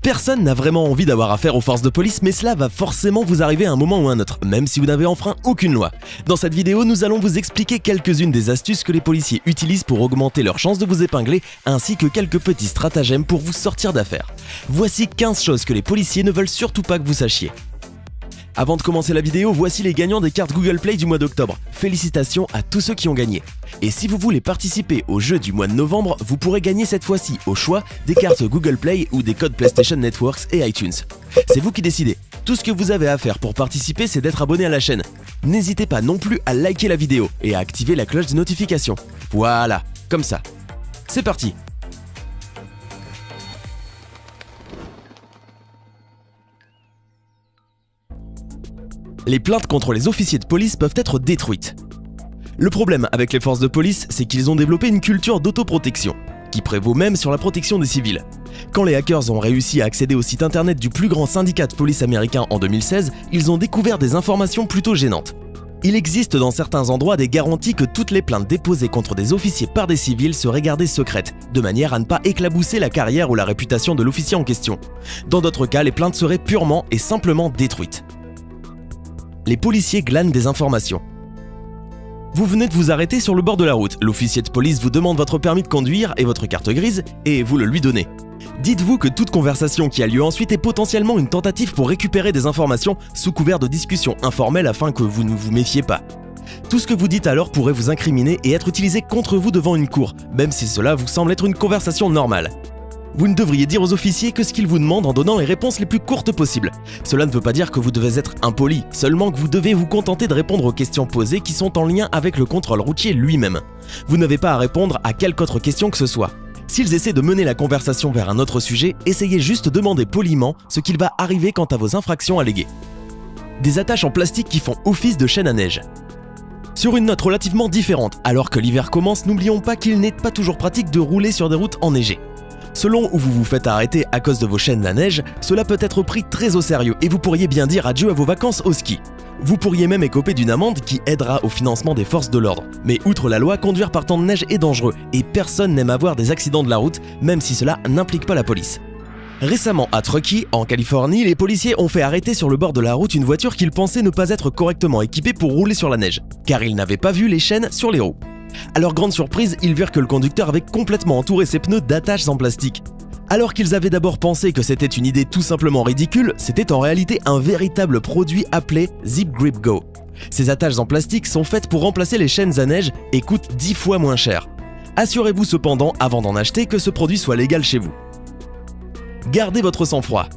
Personne n'a vraiment envie d'avoir affaire aux forces de police, mais cela va forcément vous arriver à un moment ou un autre, même si vous n'avez enfreint aucune loi. Dans cette vidéo, nous allons vous expliquer quelques-unes des astuces que les policiers utilisent pour augmenter leurs chances de vous épingler, ainsi que quelques petits stratagèmes pour vous sortir d'affaire. Voici 15 choses que les policiers ne veulent surtout pas que vous sachiez. Avant de commencer la vidéo, voici les gagnants des cartes Google Play du mois d'octobre. Félicitations à tous ceux qui ont gagné. Et si vous voulez participer au jeu du mois de novembre, vous pourrez gagner cette fois-ci, au choix, des cartes Google Play ou des codes PlayStation Networks et iTunes. C'est vous qui décidez. Tout ce que vous avez à faire pour participer, c'est d'être abonné à la chaîne. N'hésitez pas non plus à liker la vidéo et à activer la cloche de notification. Voilà, comme ça. C'est parti! Les plaintes contre les officiers de police peuvent être détruites. Le problème avec les forces de police, c'est qu'ils ont développé une culture d'autoprotection, qui prévaut même sur la protection des civils. Quand les hackers ont réussi à accéder au site internet du plus grand syndicat de police américain en 2016, ils ont découvert des informations plutôt gênantes. Il existe dans certains endroits des garanties que toutes les plaintes déposées contre des officiers par des civils seraient gardées secrètes, de manière à ne pas éclabousser la carrière ou la réputation de l'officier en question. Dans d'autres cas, les plaintes seraient purement et simplement détruites. Les policiers glanent des informations. Vous venez de vous arrêter sur le bord de la route, l'officier de police vous demande votre permis de conduire et votre carte grise, et vous le lui donnez. Dites-vous que toute conversation qui a lieu ensuite est potentiellement une tentative pour récupérer des informations sous couvert de discussions informelles afin que vous ne vous méfiez pas. Tout ce que vous dites alors pourrait vous incriminer et être utilisé contre vous devant une cour, même si cela vous semble être une conversation normale. Vous ne devriez dire aux officiers que ce qu'ils vous demandent en donnant les réponses les plus courtes possibles. Cela ne veut pas dire que vous devez être impoli, seulement que vous devez vous contenter de répondre aux questions posées qui sont en lien avec le contrôle routier lui-même. Vous n'avez pas à répondre à quelque autre question que ce soit. S'ils essaient de mener la conversation vers un autre sujet, essayez juste de demander poliment ce qu'il va arriver quant à vos infractions alléguées. Des attaches en plastique qui font office de chaîne à neige. Sur une note relativement différente, alors que l'hiver commence, n'oublions pas qu'il n'est pas toujours pratique de rouler sur des routes enneigées. Selon où vous vous faites arrêter à cause de vos chaînes à neige, cela peut être pris très au sérieux et vous pourriez bien dire adieu à vos vacances au ski. Vous pourriez même écoper d'une amende qui aidera au financement des forces de l'ordre. Mais outre la loi, conduire par temps de neige est dangereux et personne n'aime avoir des accidents de la route, même si cela n'implique pas la police. Récemment, à Truckee, en Californie, les policiers ont fait arrêter sur le bord de la route une voiture qu'ils pensaient ne pas être correctement équipée pour rouler sur la neige, car ils n'avaient pas vu les chaînes sur les roues. À leur grande surprise, ils virent que le conducteur avait complètement entouré ses pneus d'attaches en plastique. Alors qu'ils avaient d'abord pensé que c'était une idée tout simplement ridicule, c'était en réalité un véritable produit appelé Zip Grip Go. Ces attaches en plastique sont faites pour remplacer les chaînes à neige et coûtent 10 fois moins cher. Assurez-vous cependant, avant d'en acheter, que ce produit soit légal chez vous. Gardez votre sang-froid.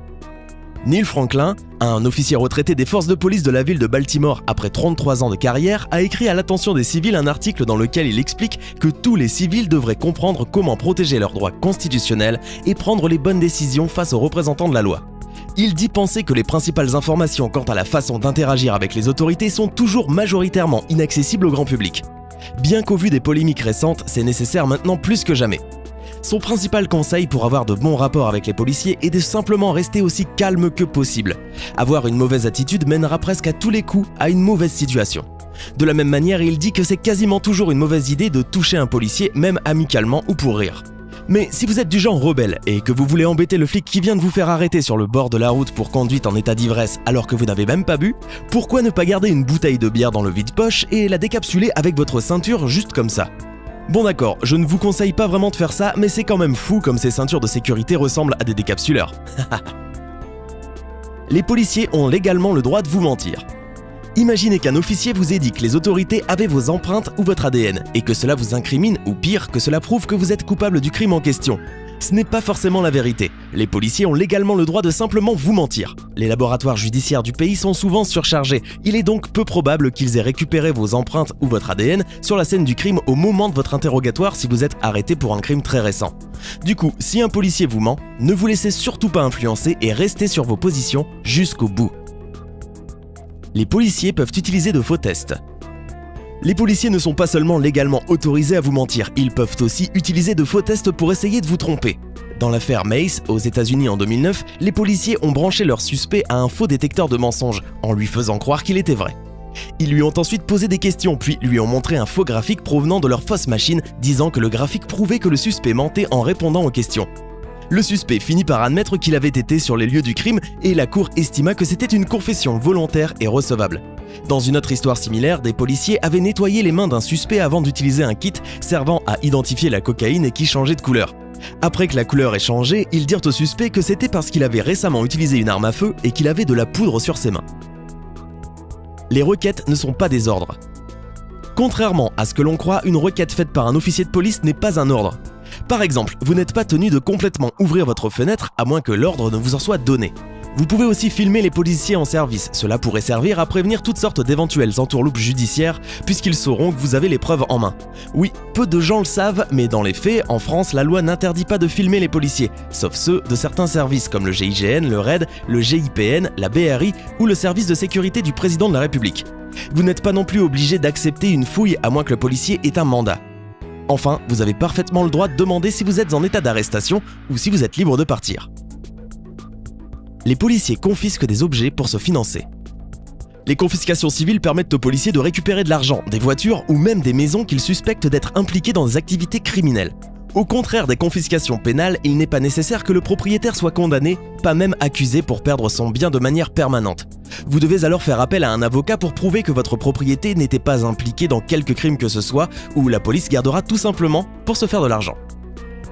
Neil Franklin, un officier retraité des forces de police de la ville de Baltimore après 33 ans de carrière, a écrit à l'attention des civils un article dans lequel il explique que tous les civils devraient comprendre comment protéger leurs droits constitutionnels et prendre les bonnes décisions face aux représentants de la loi. Il dit penser que les principales informations quant à la façon d'interagir avec les autorités sont toujours majoritairement inaccessibles au grand public. Bien qu'au vu des polémiques récentes, c'est nécessaire maintenant plus que jamais. Son principal conseil pour avoir de bons rapports avec les policiers est de simplement rester aussi calme que possible. Avoir une mauvaise attitude mènera presque à tous les coups à une mauvaise situation. De la même manière, il dit que c'est quasiment toujours une mauvaise idée de toucher un policier, même amicalement ou pour rire. Mais si vous êtes du genre rebelle et que vous voulez embêter le flic qui vient de vous faire arrêter sur le bord de la route pour conduite en état d'ivresse alors que vous n'avez même pas bu, pourquoi ne pas garder une bouteille de bière dans le vide-poche et la décapsuler avec votre ceinture juste comme ça ? Bon d'accord, je ne vous conseille pas vraiment de faire ça, mais c'est quand même fou comme ces ceintures de sécurité ressemblent à des décapsuleurs. Les policiers ont légalement le droit de vous mentir. Imaginez qu'un officier vous ait dit que les autorités avaient vos empreintes ou votre ADN, et que cela vous incrimine, ou pire, que cela prouve que vous êtes coupable du crime en question. Ce n'est pas forcément la vérité. Les policiers ont légalement le droit de simplement vous mentir. Les laboratoires judiciaires du pays sont souvent surchargés. Il est donc peu probable qu'ils aient récupéré vos empreintes ou votre ADN sur la scène du crime au moment de votre interrogatoire si vous êtes arrêté pour un crime très récent. Du coup, si un policier vous ment, ne vous laissez surtout pas influencer et restez sur vos positions jusqu'au bout. Les policiers peuvent utiliser de faux tests. Les policiers ne sont pas seulement légalement autorisés à vous mentir, ils peuvent aussi utiliser de faux tests pour essayer de vous tromper. Dans l'affaire Mace, aux États-Unis en 2009, les policiers ont branché leur suspect à un faux détecteur de mensonges, en lui faisant croire qu'il était vrai. Ils lui ont ensuite posé des questions, puis lui ont montré un faux graphique provenant de leur fausse machine, disant que le graphique prouvait que le suspect mentait en répondant aux questions. Le suspect finit par admettre qu'il avait été sur les lieux du crime et la cour estima que c'était une confession volontaire et recevable. Dans une autre histoire similaire, des policiers avaient nettoyé les mains d'un suspect avant d'utiliser un kit servant à identifier la cocaïne et qui changeait de couleur. Après que la couleur ait changé, ils dirent au suspect que c'était parce qu'il avait récemment utilisé une arme à feu et qu'il avait de la poudre sur ses mains. Les requêtes ne sont pas des ordres. Contrairement à ce que l'on croit, une requête faite par un officier de police n'est pas un ordre. Par exemple, vous n'êtes pas tenu de complètement ouvrir votre fenêtre à moins que l'ordre ne vous en soit donné. Vous pouvez aussi filmer les policiers en service, cela pourrait servir à prévenir toutes sortes d'éventuelles entourloupes judiciaires puisqu'ils sauront que vous avez les preuves en main. Oui, peu de gens le savent, mais dans les faits, en France, la loi n'interdit pas de filmer les policiers, sauf ceux de certains services comme le GIGN, le RAID, le GIPN, la BRI ou le service de sécurité du président de la République. Vous n'êtes pas non plus obligé d'accepter une fouille à moins que le policier ait un mandat. Enfin, vous avez parfaitement le droit de demander si vous êtes en état d'arrestation ou si vous êtes libre de partir. Les policiers confisquent des objets pour se financer. Les confiscations civiles permettent aux policiers de récupérer de l'argent, des voitures ou même des maisons qu'ils suspectent d'être impliqués dans des activités criminelles. Au contraire des confiscations pénales, il n'est pas nécessaire que le propriétaire soit condamné, pas même accusé pour perdre son bien de manière permanente. Vous devez alors faire appel à un avocat pour prouver que votre propriété n'était pas impliquée dans quelque crime que ce soit, ou la police gardera tout simplement pour se faire de l'argent.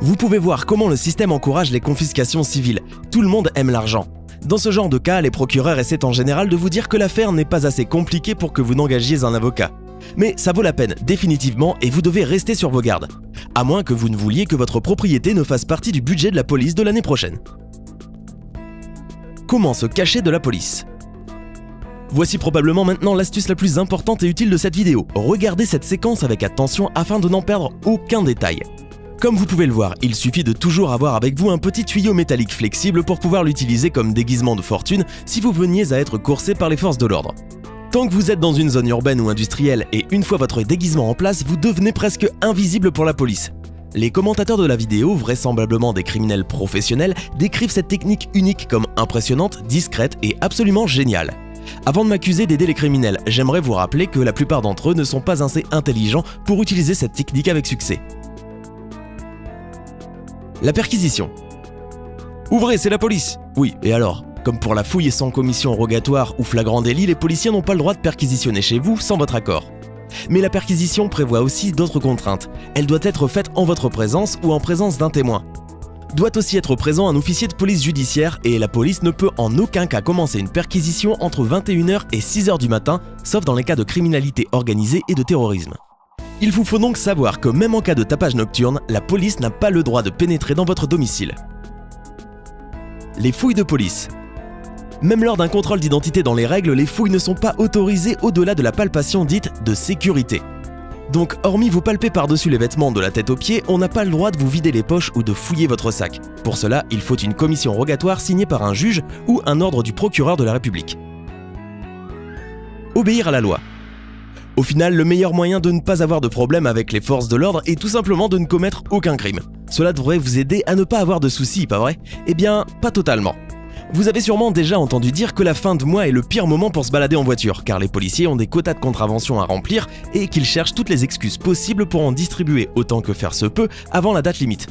Vous pouvez voir comment le système encourage les confiscations civiles. Tout le monde aime l'argent. Dans ce genre de cas, les procureurs essaient en général de vous dire que l'affaire n'est pas assez compliquée pour que vous n'engagiez un avocat. Mais ça vaut la peine, définitivement, et vous devez rester sur vos gardes. À moins que vous ne vouliez que votre propriété ne fasse partie du budget de la police de l'année prochaine. Comment se cacher de la police ? Voici probablement maintenant l'astuce la plus importante et utile de cette vidéo. Regardez cette séquence avec attention afin de n'en perdre aucun détail. Comme vous pouvez le voir, il suffit de toujours avoir avec vous un petit tuyau métallique flexible pour pouvoir l'utiliser comme déguisement de fortune si vous veniez à être coursé par les forces de l'ordre. Tant que vous êtes dans une zone urbaine ou industrielle et une fois votre déguisement en place, vous devenez presque invisible pour la police. Les commentateurs de la vidéo, vraisemblablement des criminels professionnels, décrivent cette technique unique comme impressionnante, discrète et absolument géniale. Avant de m'accuser d'aider les criminels, j'aimerais vous rappeler que la plupart d'entre eux ne sont pas assez intelligents pour utiliser cette technique avec succès. La perquisition. Ouvrez, c'est la police. Oui, et alors ? Comme pour la fouille sans commission rogatoire ou flagrant délit, les policiers n'ont pas le droit de perquisitionner chez vous sans votre accord. Mais la perquisition prévoit aussi d'autres contraintes. Elle doit être faite en votre présence ou en présence d'un témoin. Doit aussi être présent un officier de police judiciaire et la police ne peut en aucun cas commencer une perquisition entre 21h et 6h du matin, sauf dans les cas de criminalité organisée et de terrorisme. Il vous faut donc savoir que même en cas de tapage nocturne, la police n'a pas le droit de pénétrer dans votre domicile. Les fouilles de police. Même lors d'un contrôle d'identité dans les règles, les fouilles ne sont pas autorisées au-delà de la palpation dite de sécurité. Donc, hormis vous palper par-dessus les vêtements de la tête aux pieds, on n'a pas le droit de vous vider les poches ou de fouiller votre sac. Pour cela, il faut une commission rogatoire signée par un juge ou un ordre du procureur de la République. Obéir à la loi. Au final, le meilleur moyen de ne pas avoir de problème avec les forces de l'ordre est tout simplement de ne commettre aucun crime. Cela devrait vous aider à ne pas avoir de soucis, pas vrai ? Eh bien, pas totalement. Vous avez sûrement déjà entendu dire que la fin de mois est le pire moment pour se balader en voiture, car les policiers ont des quotas de contraventions à remplir et qu'ils cherchent toutes les excuses possibles pour en distribuer autant que faire se peut avant la date limite.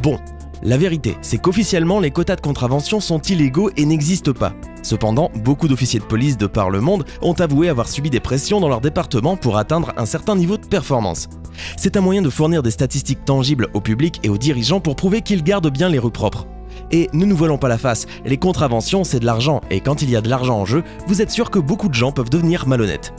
Bon, la vérité, c'est qu'officiellement les quotas de contravention sont illégaux et n'existent pas. Cependant, beaucoup d'officiers de police de par le monde ont avoué avoir subi des pressions dans leur département pour atteindre un certain niveau de performance. C'est un moyen de fournir des statistiques tangibles au public et aux dirigeants pour prouver qu'ils gardent bien les rues propres. Et ne nous voilons pas la face, les contraventions c'est de l'argent, et quand il y a de l'argent en jeu, vous êtes sûr que beaucoup de gens peuvent devenir malhonnêtes.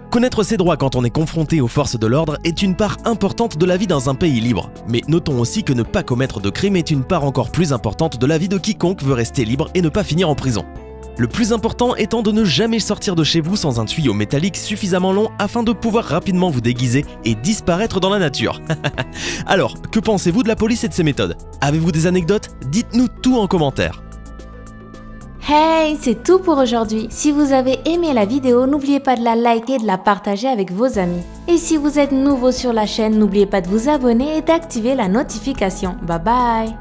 Connaître ses droits quand on est confronté aux forces de l'ordre est une part importante de la vie dans un pays libre. Mais notons aussi que ne pas commettre de crime est une part encore plus importante de la vie de quiconque veut rester libre et ne pas finir en prison. Le plus important étant de ne jamais sortir de chez vous sans un tuyau métallique suffisamment long afin de pouvoir rapidement vous déguiser et disparaître dans la nature. Alors, que pensez-vous de la police et de ses méthodes ? Avez-vous des anecdotes ? Dites-nous tout en commentaire. Hey, c'est tout pour aujourd'hui. Si vous avez aimé la vidéo, n'oubliez pas de la liker et de la partager avec vos amis. Et si vous êtes nouveau sur la chaîne, n'oubliez pas de vous abonner et d'activer la notification. Bye bye.